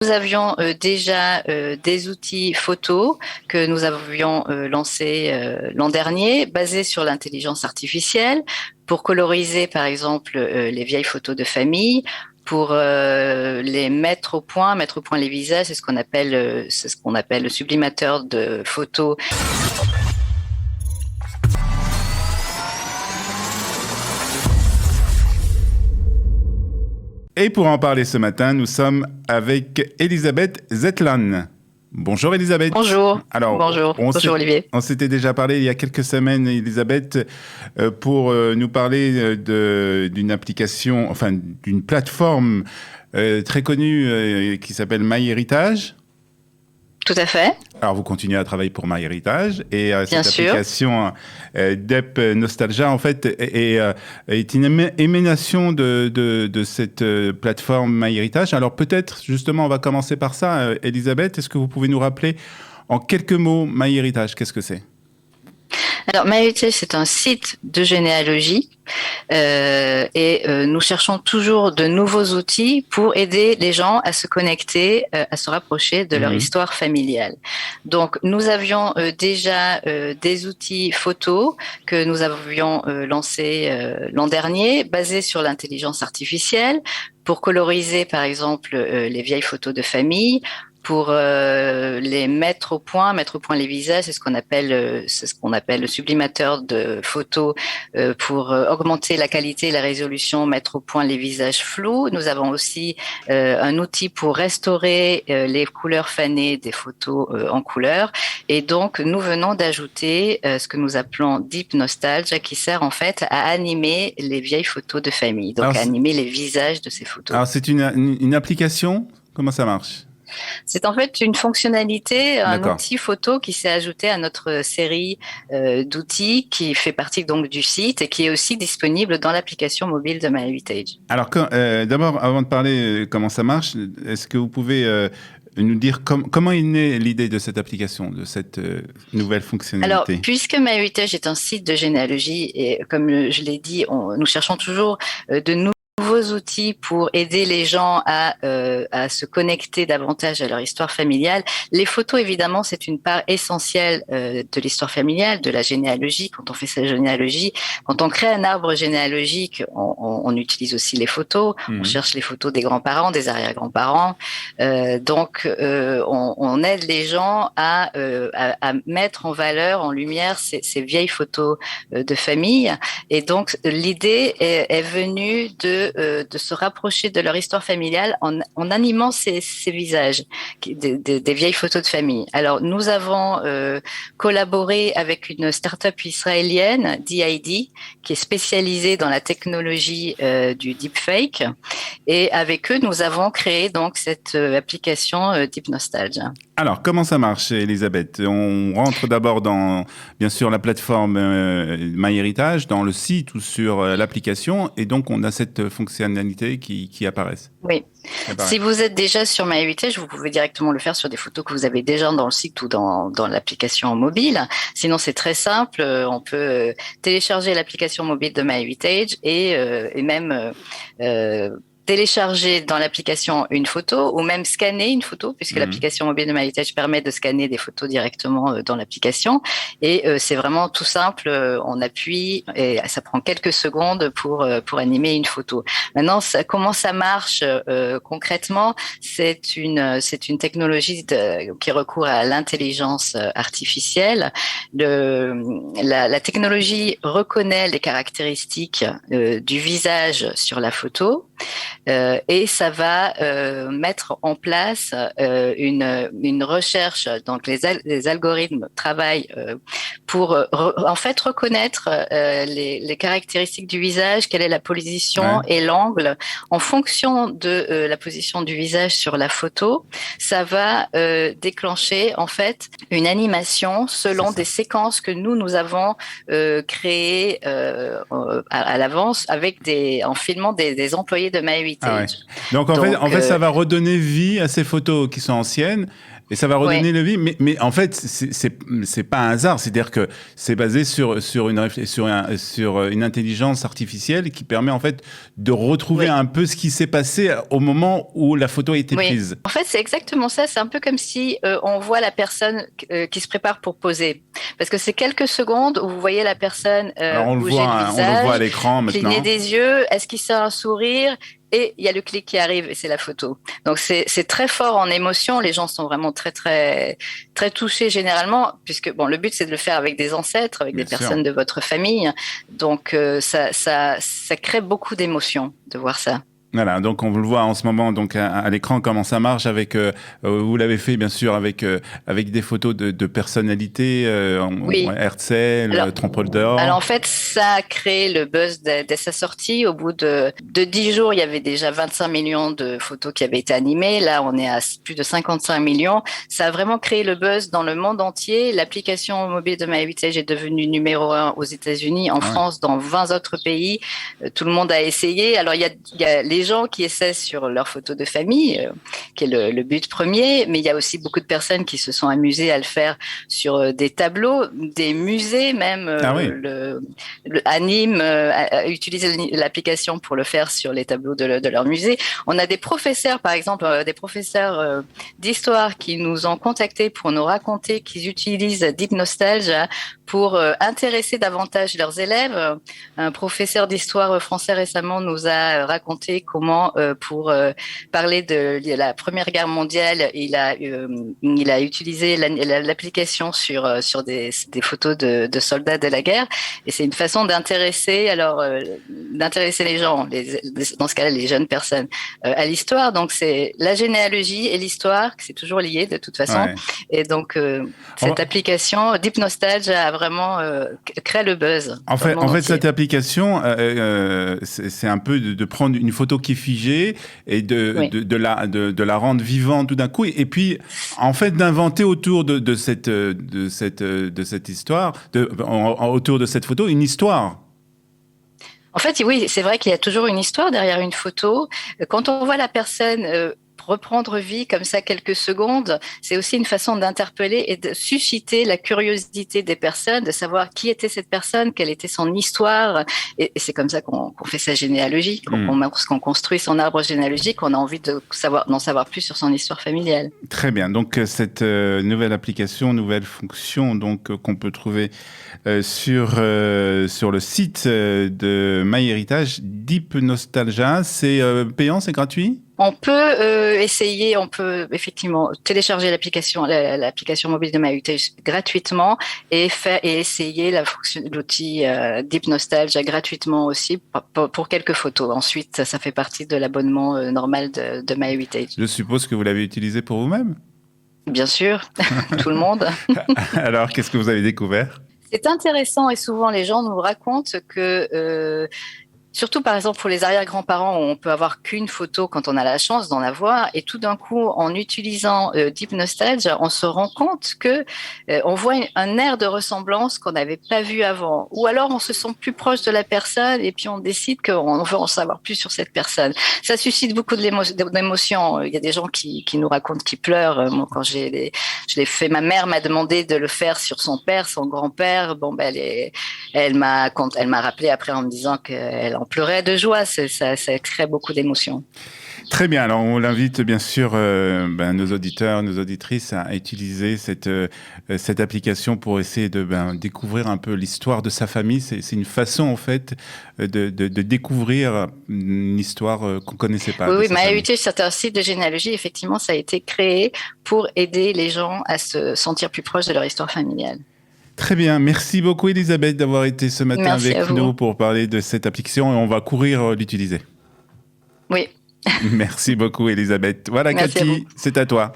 Nous avions déjà des outils photos que nous avions lancés l'an dernier, basés sur l'intelligence artificielle, pour coloriser, par exemple, les vieilles photos de famille, pour les mettre au point les visages. C'est ce qu'on appelle le sublimateur de photos. Et pour en parler ce matin, nous sommes avec Elisabeth Zetlan. Bonjour Elisabeth. Bonjour. Alors, Bonjour. Bonjour Olivier. On s'était déjà parlé il y a quelques semaines, Elisabeth, pour nous parler d'une application, enfin d'une plateforme très connue qui s'appelle MyHeritage. Tout à fait. Alors, vous continuez à travailler pour MyHeritage et Bien cette sûr. application Dep Nostalgia, en fait, est une émanation de cette plateforme MyHeritage. Alors, peut-être, justement, on va commencer par ça. Elisabeth, est-ce que vous pouvez nous rappeler en quelques mots MyHeritage, qu'est-ce que c'est? Alors, MyHeritage, c'est un site de généalogie nous cherchons toujours de nouveaux outils pour aider les gens à se connecter, à se rapprocher de leur histoire familiale. Donc, nous avions déjà des outils photos que nous avions lancés l'an dernier, basés sur l'intelligence artificielle, pour coloriser, par exemple, les vieilles photos de famille, pour les mettre au point les visages. C'est ce qu'on appelle le sublimateur de photos, pour augmenter la qualité et la résolution, mettre au point les visages flous. Nous avons aussi un outil pour restaurer les couleurs fanées des photos en couleur. Et donc, nous venons d'ajouter ce que nous appelons Deep Nostalgia, qui sert en fait à animer les vieilles photos de famille, donc Alors, à animer les visages de ces photos. Alors, c'est une application? Comment ça marche? C'est en fait une fonctionnalité, un D'accord. outil photo qui s'est ajouté à notre série d'outils, qui fait partie donc du site et qui est aussi disponible dans l'application mobile de MyHeritage. Alors, d'abord, avant de parler comment ça marche, est-ce que vous pouvez nous dire comment est née l'idée de cette application, de cette nouvelle Alors, fonctionnalité? puisque MyHeritage est un site de généalogie et comme je l'ai dit, nous cherchons toujours de nouveaux outils pour aider les gens à se connecter davantage à leur histoire familiale. Les photos, évidemment, c'est une part essentielle de l'histoire familiale, de la généalogie. Quand on fait sa généalogie, quand on crée un arbre généalogique, on utilise aussi les photos. On cherche les photos des grands-parents, des arrière-grands-parents. On aide les gens à mettre en valeur, en lumière ces vieilles photos de famille. Et donc, l'idée est venue de se rapprocher de leur histoire familiale en animant ces visages, des vieilles photos de famille. Alors, nous avons collaboré avec une start-up israélienne, DID, qui est spécialisée dans la technologie du deepfake. Et avec eux, nous avons créé donc cette application Deep Nostalgia. Alors, comment ça marche, Elisabeth? On rentre d'abord dans, bien sûr, la plateforme MyHeritage, dans le site ou sur l'application, et donc on a cette fonctionnalité qui apparaît. Oui. Si vous êtes déjà sur MyHeritage, vous pouvez directement le faire sur des photos que vous avez déjà dans le site ou dans l'application mobile. Sinon, c'est très simple. On peut télécharger l'application mobile de MyHeritage et même télécharger dans l'application une photo ou même scanner une photo, puisque l'application mobile de MyHeritage permet de scanner des photos directement dans l'application. Et c'est vraiment tout simple. On appuie et ça prend quelques secondes pour animer une photo. Maintenant, comment ça marche concrètement? C'est une technologie qui recourt à l'intelligence artificielle. La technologie reconnaît les caractéristiques du visage sur la photo. Et ça va mettre en place une recherche. Donc les algorithmes travaillent pour en fait reconnaître les caractéristiques du visage, quelle est la position et l'angle. En fonction de la position du visage sur la photo, ça va déclencher en fait une animation selon des séquences que nous avons créées à l'avance en filmant des employés mobilier de MyHeritage. Ah ouais. Donc en fait, ça va redonner vie à ces photos qui sont anciennes. Et ça va redonner le vie, mais en fait, c'est pas un hasard. C'est-à-dire que c'est basé sur une intelligence artificielle qui permet en fait de retrouver un peu ce qui s'est passé au moment où la photo a été prise. En fait, c'est exactement ça. C'est un peu comme si on voit la personne qui se prépare pour poser, parce que c'est quelques secondes où vous voyez la personne bouger le visage, on le voit à l'écran maintenant. Cligner des yeux, esquisser un sourire. Et il y a le clic qui arrive et c'est la photo. Donc c'est très fort en émotion. Les gens sont vraiment très touchés généralement, puisque bon, le but c'est de le faire avec des ancêtres, avec des personnes de votre famille. Donc ça crée beaucoup d'émotions de voir ça. Voilà, donc on le voit en ce moment donc à l'écran comment ça marche avec vous l'avez fait bien sûr avec des photos de personnalités Herzl, Trompe-l'œil. Alors en fait, ça a créé le buzz dès sa sortie. Au bout de 10 jours, il y avait déjà 25 millions de photos qui avaient été animées. Là, on est à plus de 55 millions. Ça a vraiment créé le buzz dans le monde entier. L'application mobile de MyHeritage est devenue numéro 1 aux États-Unis, en France, dans 20 autres pays. Tout le monde a essayé. Alors il y a les gens qui essaient sur leurs photos de famille, qui est le but premier, mais il y a aussi beaucoup de personnes qui se sont amusées à le faire sur des tableaux, des musées même. Anime a utilisé l'application pour le faire sur les tableaux de leur musée. On a des professeurs, par exemple, des professeurs d'histoire qui nous ont contactés pour nous raconter qu'ils utilisent Deep Nostalgia pour intéresser davantage leurs élèves. Un professeur d'histoire français récemment nous a raconté comment, pour parler de la Première Guerre mondiale, il a utilisé l'application sur des photos de soldats de la guerre. Et c'est une façon d'intéresser les gens, dans ce cas-là les jeunes personnes, à l'histoire. Donc c'est la généalogie et l'histoire, c'est toujours lié de toute façon. Ouais. Et donc cette application Deep Nostalgia a vraiment créé le buzz. En fait, cette application, c'est un peu de prendre une photo qui est figée et de la rendre vivante tout d'un coup, et puis en fait d'inventer autour de cette histoire, autour de cette photo, une histoire. En fait, oui, c'est vrai qu'il y a toujours une histoire derrière une photo. Quand on voit la personne reprendre vie comme ça quelques secondes, c'est aussi une façon d'interpeller et de susciter la curiosité des personnes, de savoir qui était cette personne, quelle était son histoire. Et c'est comme ça qu'on fait sa généalogie, qu'on construit son arbre généalogique, on a envie d'en savoir plus sur son histoire familiale. Très bien. Donc cette nouvelle application, nouvelle fonction, donc qu'on peut trouver sur le site de MyHeritage, Deep Nostalgia, c'est payant, c'est gratuit? On peut essayer, on peut effectivement télécharger l'application mobile de MyHeritage gratuitement et essayer l'outil Deep Nostalgia gratuitement aussi pour quelques photos. Ensuite, ça fait partie de l'abonnement normal de MyHeritage. Je suppose que vous l'avez utilisé pour vous-même? Bien sûr, tout le monde. Alors, qu'est-ce que vous avez découvert? C'est intéressant et souvent les gens nous racontent que surtout, par exemple, pour les arrière-grands-parents, on peut avoir qu'une photo quand on a la chance d'en avoir. Et tout d'un coup, en utilisant Deep Nostalgia, on se rend compte que on voit un air de ressemblance qu'on n'avait pas vu avant. Ou alors, on se sent plus proche de la personne et puis on décide qu'on veut en savoir plus sur cette personne. Ça suscite beaucoup d'émotions. Il y a des gens qui nous racontent qu'ils pleurent. Moi, quand je l'ai fait, ma mère m'a demandé de le faire sur son père, son grand-père. Bon, ben, elle m'a rappelé après en me disant qu'elle en pleurait de joie, ça crée beaucoup d'émotions. Très bien, alors on l'invite bien sûr nos auditeurs, nos auditrices à utiliser cette application pour essayer de découvrir un peu l'histoire de sa famille. C'est une façon en fait de découvrir une histoire qu'on connaissait pas. Oui, MyHeritage, c'est un site de généalogie. Effectivement, ça a été créé pour aider les gens à se sentir plus proches de leur histoire familiale. Très bien, merci beaucoup Elisabeth d'avoir été ce matin avec nous pour parler de cette application et on va courir l'utiliser. Oui. Merci beaucoup Elisabeth. Voilà Cathy, c'est à toi.